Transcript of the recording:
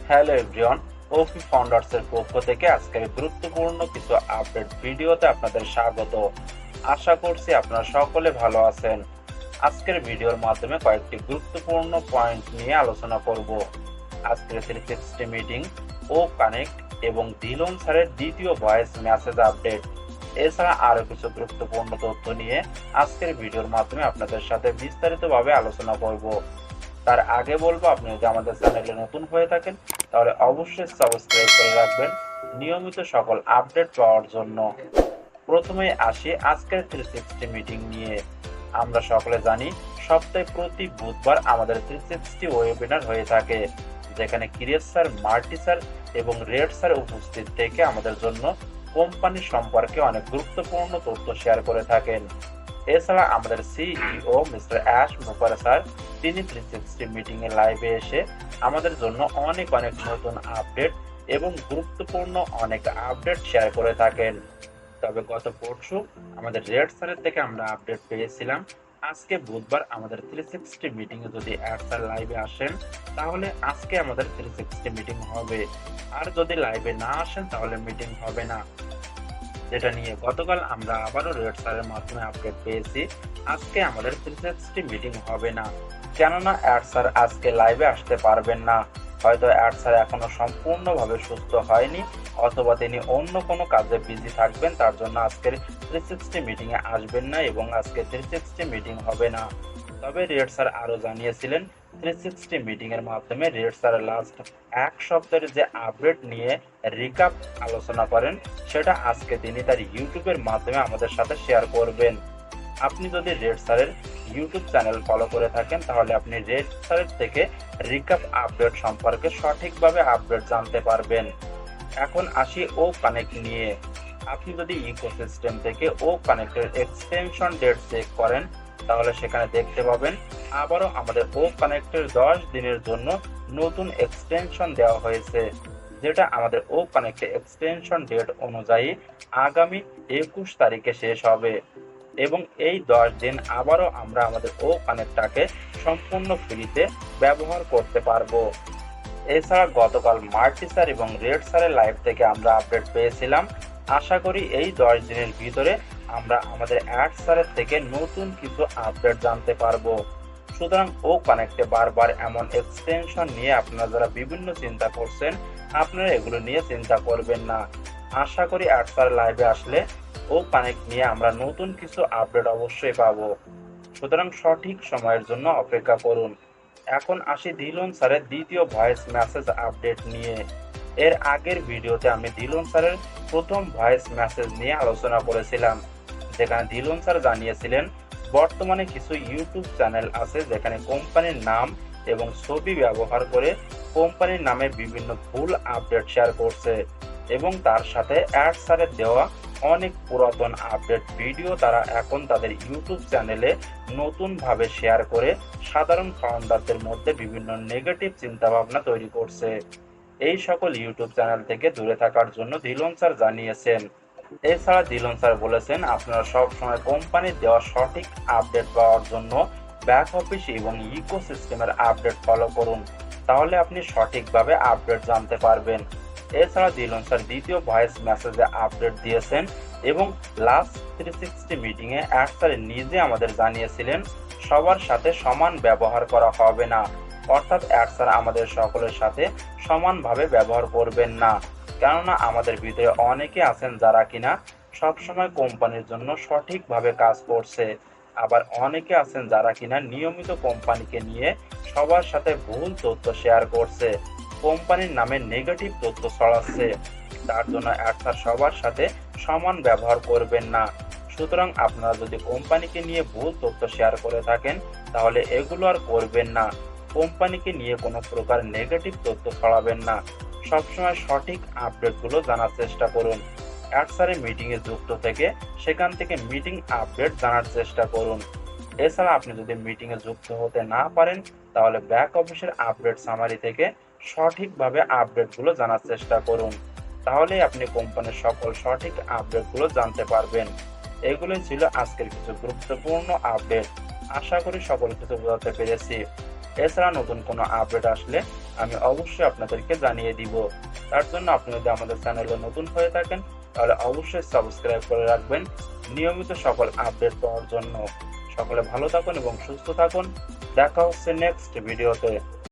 Hello everyone, ওপি ফাউন্ডার্সের পক্ষ থেকে আজকের গুরুত্বপূর্ণ কিছু আপডেট ভিডিওতে আপনাদের স্বাগত। আশা করছি আপনারা সকলে ভালো আছেন। আজকের ভিডিওর মাধ্যমে কয়েকটি গুরুত্বপূর্ণ পয়েন্ট নিয়ে আলোচনা করব। আজকের 360 মিটিং ও কানেক্ট এবং দিলন স্যারের দ্বিতীয় ভয়েস মেসেজ আপডেট, এছাড়া আরও কিছু গুরুত্বপূর্ণ তথ্য নিয়ে আজকের ভিডিওর মাধ্যমে আপনাদের সাথে বিস্তারিতভাবে আলোচনা করব। তার আগে বলবো, আপনি যদি আমাদের চ্যানেলে নতুন হয়ে থাকেন তাহলে অবশ্যই সাবস্ক্রাইব করে রাখবেন নিয়মিত সকল আপডেট পাওয়ার জন্য। প্রথমে আসি আজকের 360 মিটিং নিয়ে। আমরা সকলে জানি সপ্তাহে প্রতি বুধবার আমাদের 360 ওয়েবিনার হয়ে থাকে, যেখানে কিরিয়াস স্যার, মার্টি স্যার এবং রেড স্যার উপস্থিত থেকে আমাদের জন্য কোম্পানি সম্পর্কে অনেক গুরুত্বপূর্ণ তথ্য শেয়ার করে থাকেন। এছাড়া আমাদের সিইও মিস্টার অ্যাশ মুপার স্যার, তিনি 360 মিটিং এ লাইভে এসে আমাদের জন্য অনেক নতুন আপডেট এবং গুরুত্বপূর্ণ অনেক আপডেট শেয়ার করে থাকেন। তবে গত পরশু আমাদের রেড স্যারের থেকে আমরা আপডেট পেয়েছিলাম আজকে বুধবার আমাদের 360 মিটিং এ যদি অ্যাড স্যার লাইভে আসেন তাহলে আজকে আমাদের 360 মিটিং হবে, আর যদি লাইভে না আসেন তাহলে মিটিং হবে না। যেটা নিয়ে গতকাল আমরা আবারও রেড স্যারের মাধ্যমে আপডেট পেয়েছি আজকে আমাদের 360 মিটিং হবে না, কেননা অ্যাড স্যার আজকে লাইভে আসতে পারবেন না। হয়তো অ্যাড স্যার এখনো সম্পূর্ণভাবে সুস্থ হয়নি, অথবা তিনি অন্য কোনো কাজে বিজি থাকবেন, তার জন্য আজকের 360 মিটিং এ আসবেন না এবং আজকে 360 মিটিং হবে না। তবে রেড স্যার আরো জানিয়েছিলেন 360 মিটিং এর মাধ্যমে রেড স্যার লাস্ট এক সপ্তাহের যে আপডেট নিয়ে রিকাপ আলোচনা করেন সেটা আজকে তিনি তার ইউটিউবের মাধ্যমে আমাদের সাথে শেয়ার করবেন। আপনি যদি রেড স্যারের ইউটিউব চ্যানেল ফলো করে থাকেন তাহলে আপনি রেড স্যারের থেকে রিকাপ আপডেট সম্পর্কে সঠিকভাবে আপডেট জানতে পারবেন। এখন আসি ও কানেক্ট নিয়ে। আপনি যদি ইকোসিস্টেম থেকে ও কানেক্টের এক্সটেনশন ডেট চেক করেন তাহলে সেখানে দেখতে পাবেন আবারও আমাদের ও কানেক্টের 10 দিনের জন্য নতুন এক্সটেনশন দেওয়া হয়েছে, যেটা আমাদের ও কানেক্টের এক্সটেনশন ডেট অনুযায়ী আগামী 21 তারিখে শেষ হবে এবং এই 10 দিন আবারও আমরা আমাদের ও কানেক্টটাকে সম্পূর্ণ ফ্রিতে ব্যবহার করতে পারবো। এছাড়া গতকাল মার্টি স্যার এবং রেড স্যারের লাইভ থেকে আমরা আপডেট পেয়েছিলাম। আশা করি এই 10 দিনের ভিতরে আমরা আমাদের অ্যাড স্যারের থেকে নতুন কিছু আপডেট জানতে পারবো। সুতরাং ও কানেক্টে বারবার এমন এক্সটেনশন নিয়ে আপনারা যারা বিভিন্ন চিন্তা করছেন, আপনারা এগুলো নিয়ে চিন্তা করবেন না। আশা করি অ্যাড স্যার লাইভে আসলে ও কানেক্ট নিয়ে আমরা নতুন কিছু আপডেট অবশ্যই পাবো। সুতরাং সঠিক সময়ের জন্য অপেক্ষা করুন। এখন আসি দিলন স্যারের দ্বিতীয় ভয়েস মেসেজ আপডেট নিয়ে। এর আগের ভিডিওতে আমি দিলন স্যারের প্রথম ভয়েস মেসেজ নিয়ে আলোচনা করেছিলাম, যেখানে দিলন স্যার জানিয়েছিলেন বর্তমানে কিছু ইউটিউব চ্যানেল আছে যেখানে কোম্পানির নাম এবং ছবি ব্যবহার করে কোম্পানির নামে বিভিন্ন ভুল আপডেট শেয়ার করছে এবং তার সাথে অ্যাড স্যারের দেওয়া অনেক পুরাতন আপডেট ভিডিও তারা এখন তাদের ইউটিউব চ্যানেলে নতুনভাবে শেয়ার করে সাধারণ ফাউন্ডারদের মধ্যে বিভিন্ন নেগেটিভ চিন্তাভাবনা তৈরি করছে। এই সকল ইউটিউব চ্যানেল থেকে দূরে থাকার জন্য দিলন স্যার জানিয়েছেন। এছাড়া দিলন স্যার বলেছেন আপনারা সবসময় কোম্পানির দেওয়া সঠিক আপডেট পাওয়ার জন্য ব্যাক অফিস এবং ইকোসিস্টেমের আপডেট ফলো করুন, তাহলে আপনি সঠিকভাবে আপডেট জানতে পারবেন। এছাড়া দিলন স্যার দ্বিতীয় ভয়েস মেসেজে আপডেট দিয়েছেন এবং লাস্ট 360 মিটিং এ অ্যাড স্যার নিজে আমাদের জানিয়েছিলেন সবার সাথে সমান ব্যবহার করা হবে না, অর্থাৎ অ্যাড স্যার আমাদের সকলের সাথে সমানভাবে ব্যবহার করবেন না, কেননা আমাদের ভিতরে অনেকে আছেন যারা কিনা সবসময় কোম্পানির জন্য সঠিকভাবে কাজ করছে, আবার অনেকে আছেন যারা কিনা নিয়মিত কোম্পানিকে নিয়ে সবার সাথে ভুল তথ্য শেয়ার করছে, কোম্পানির নামে নেগেটিভ তথ্য ছড়াচ্ছে। তার জন্য অ্যাড স্যার সবার সাথে সমান ব্যবহার করবেন না। সুতরাং আপনারা যদি কোম্পানিকে নিয়ে ভুল তথ্য শেয়ার করে থাকেন তাহলে এগুলো আর করবেন না। কোম্পানিকে নিয়ে কোনো প্রকার নেগেটিভ তথ্য ছড়াবেন না। সবসময় সঠিক আপডেটগুলো জানার চেষ্টা করুন। অ্যাড স্যারের মিটিংয়ে যুক্ত থেকে সেখান থেকে মিটিং আপডেট জানার চেষ্টা করুন। এছাড়া আপনি যদি মিটিংয়ে যুক্ত হতে না পারেন তাহলে ব্যাক অফিসের আপডেট সামারি থেকে সঠিকভাবে আপডেটগুলো জানার চেষ্টা করুন, তাহলেই আপনি কোম্পানির সকল সঠিক আপডেটগুলো জানতে পারবেন। এগুলোই ছিল আজকের কিছু গুরুত্বপূর্ণ আপডেট। আশা করি সকল কিছু বোঝাতে পেরেছি। এছাড়া নতুন কোনো আপডেট আসলে আমি অবশ্যই আপনাদেরকে জানিয়ে দিব। তার জন্য আপনি যদি আমাদের চ্যানেলে নতুন হয়ে থাকেন তাহলে অবশ্যই সাবস্ক্রাইব করে রাখবেন নিয়মিত সকল আপডেট পাওয়ার জন্য। সকলে ভালো থাকুন এবং সুস্থ থাকুন। দেখা হচ্ছে নেক্সট ভিডিওতে।